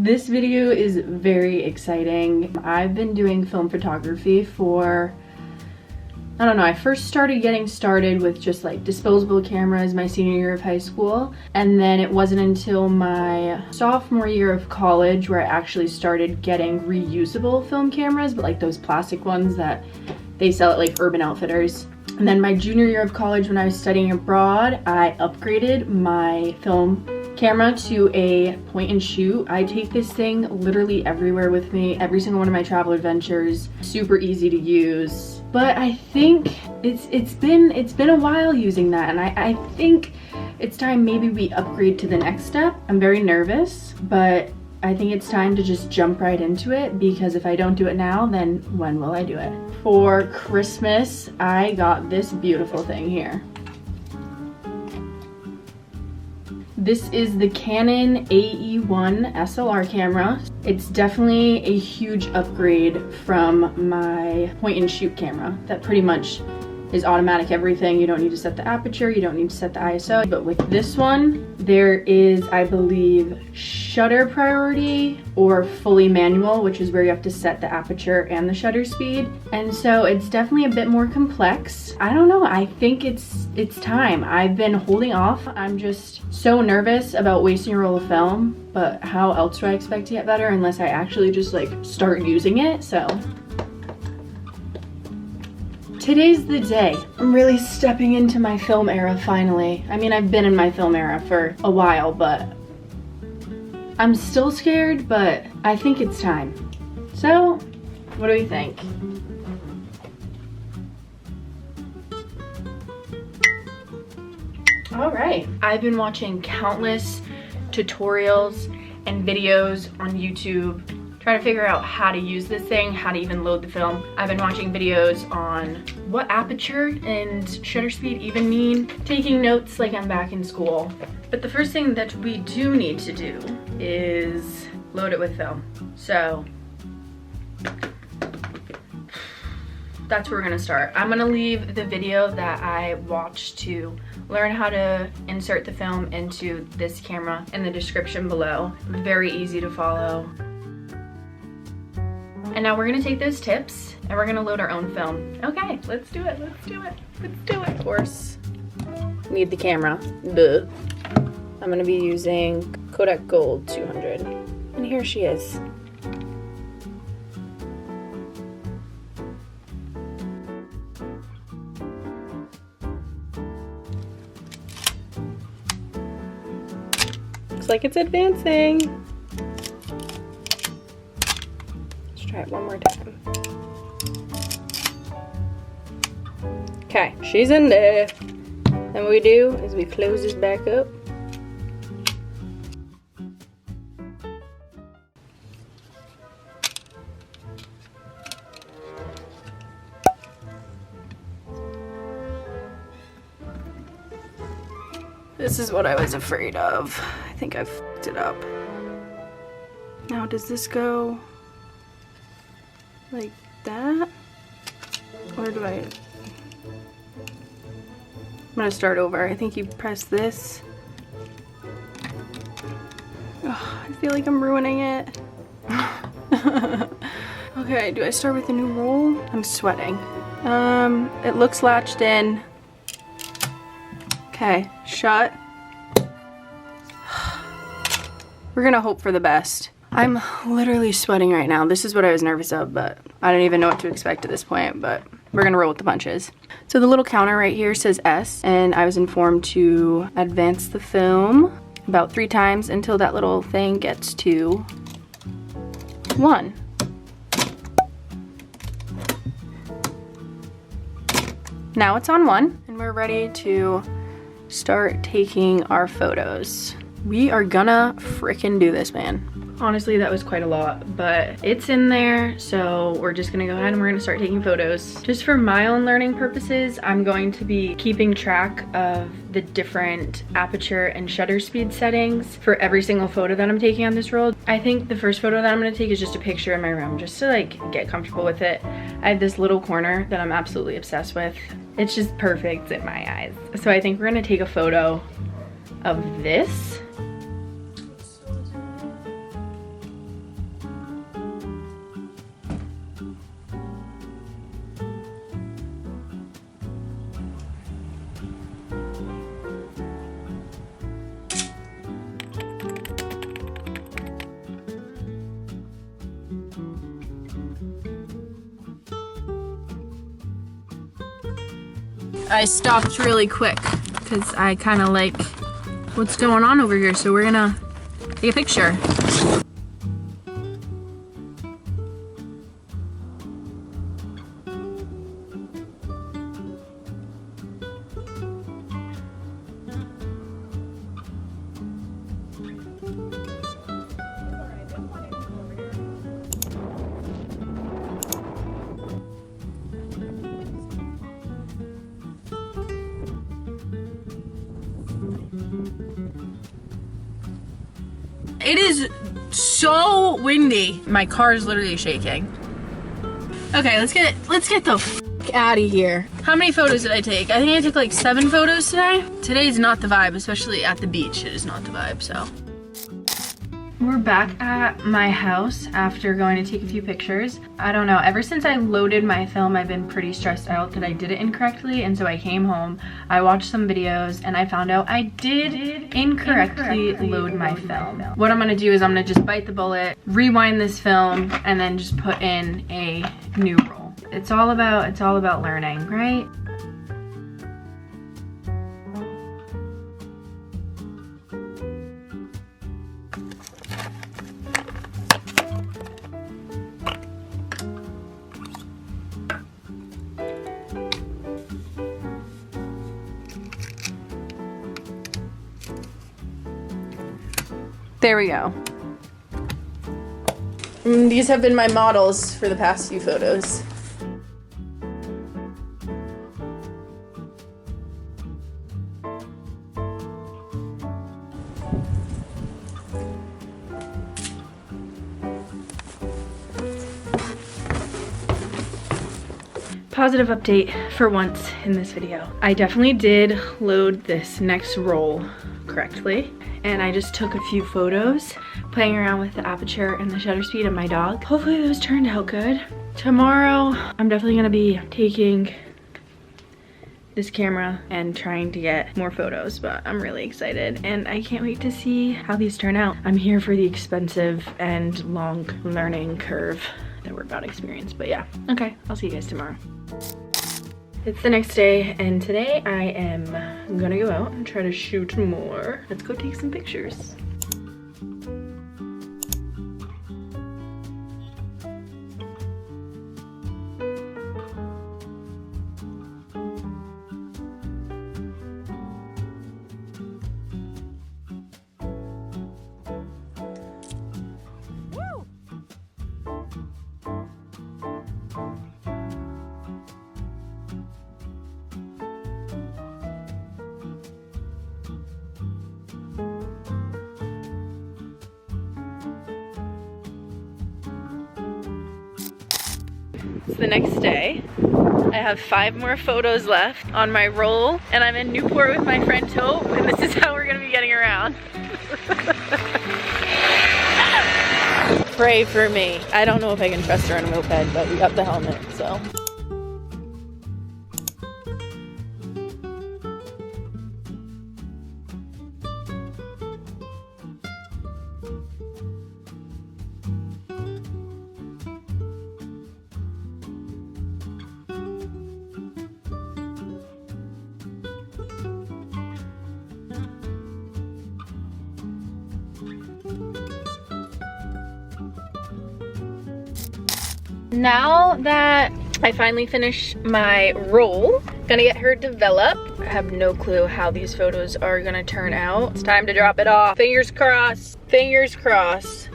This video is very exciting. I've been doing film photography for, I don't know, I first started getting started with just like disposable cameras my senior year of high school, and then it wasn't until my sophomore year of college where I actually started getting reusable film cameras, but like those plastic ones that they sell at like Urban Outfitters. And then my junior year of college, when I was studying abroad, I upgraded my film camera to a point and shoot. I take this thing literally everywhere with me, every single one of my travel adventures. Super easy to use. But I think it's been a while using that, and I think it's time maybe we upgrade to the next step. I'm very nervous, but I think it's time to just jump right into it, because if I don't do it now, then when will I do it? For Christmas, I got this beautiful thing here. This is the Canon ae-1 SLR camera. It's definitely a huge upgrade from my point and shoot camera that pretty much is automatic everything. You don't need to set the aperture, you don't need to set the ISO. But with this one, there is, I believe, shutter priority or fully manual, which is where you have to set the aperture and the shutter speed. And so it's definitely a bit more complex. I don't know, I think it's time. I've been holding off. I'm just so nervous about wasting a roll of film, but how else do I expect to get better unless I actually just like start using it? So today's the day. I'm really stepping into my film era finally. I mean, I've been in my film era for a while, but I'm still scared, but I think it's time. So, what do we think? All right, I've been watching countless tutorials and videos on YouTube trying to figure out how to use this thing, how to even load the film. I've been watching videos on what aperture and shutter speed even mean, taking notes like I'm back in school. But the first thing that we do need to do is load it with film. So that's where we're gonna start. I'm gonna leave the video that I watched to learn how to insert the film into this camera in the description below. Very easy to follow. And now we're gonna take those tips and we're gonna load our own film. Okay, let's do it, let's do it, let's do it. Of course, need the camera, duh. I'm gonna be using Kodak Gold 200. And here she is. Looks like it's advancing. Let's try it one more time. Okay, she's in there. And what we do is we close this back up. This is what I was afraid of. I think I fucked it up. Now does this go like that? Or do I'm gonna start over. I think you press this. Oh, I feel like I'm ruining it. Okay, do I start with a new roll? I'm sweating. It looks latched in. Okay, shut. We're gonna hope for the best. I'm literally sweating right now. This is what I was nervous of, but I don't even know what to expect at this point, but we're gonna roll with the punches. So the little counter right here says S, and I was informed to advance the film about 3 times until that little thing gets to 1. Now it's on 1, and we're ready to start taking our photos. We are gonna frickin' do this, man. Honestly, that was quite a lot, but it's in there, so we're just gonna go ahead and we're gonna start taking photos. Just for my own learning purposes, I'm going to be keeping track of the different aperture and shutter speed settings for every single photo that I'm taking on this roll. I think the first photo that I'm gonna take is just a picture in my room, just to like get comfortable with it. I have this little corner that I'm absolutely obsessed with. It's just perfect in my eyes. So I think we're gonna take a photo of this. I stopped really quick because I kind of like what's going on over here, so we're gonna take a picture. It is so windy. My car is literally shaking. Okay, let's get the f out of here. How many photos did I take? I think I took like 7 photos today. Today's not the vibe, especially at the beach. It is not the vibe, so. We're back at my house after going to take a few pictures. I don't know, ever since I loaded my film, I've been pretty stressed out that I did it incorrectly, and so I came home, I watched some videos, and I found out I did incorrectly load my film. What I'm gonna do is I'm gonna just bite the bullet, rewind this film, and then just put in a new roll. It's all about learning, right? There we go. These have been my models for the past few photos. Positive update for once in this video. I definitely did load this next roll correctly, and I just took a few photos playing around with the aperture and the shutter speed of my dog. Hopefully those turned out good. Tomorrow I'm definitely gonna be taking this camera and trying to get more photos, but I'm really excited and I can't wait to see how these turn out. I'm here for the expensive and long learning curve that we're about to experience, but yeah. Okay, I'll see you guys tomorrow. It's the next day, and today I am gonna go out and try to shoot more. Let's go take some pictures. It's the next day. I have 5 more photos left on my roll, and I'm in Newport with my friend Taupe, and this is how we're gonna be getting around. Pray for me. I don't know if I can trust her on a moped, but we got the helmet, so. Now that I finally finished my roll, gonna get her developed. I have no clue how these photos are gonna turn out. It's time to drop it off. Fingers crossed, fingers crossed.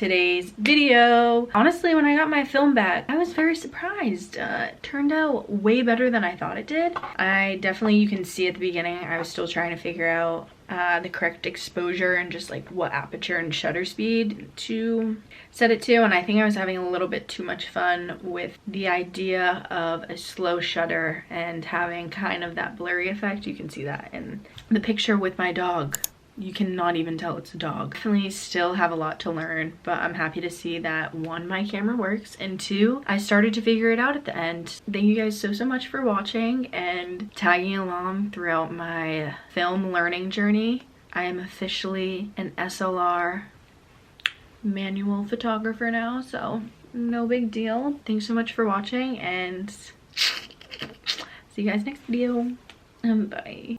today's video. Honestly, when I got my film back, I was very surprised. It turned out way better than I thought it did. You can see at the beginning, I was still trying to figure out the correct exposure and just like what aperture and shutter speed to set it to, and I think I was having a little bit too much fun with the idea of a slow shutter and having kind of that blurry effect. You can see that in the picture with my dog. You cannot even tell it's a dog. Definitely still have a lot to learn, but I'm happy to see that 1, my camera works, and 2, I started to figure it out at the end. Thank you guys so much for watching and tagging along throughout my film learning journey. I am officially an SLR manual photographer now, so no big deal. Thanks so much for watching, and see you guys next video. Bye.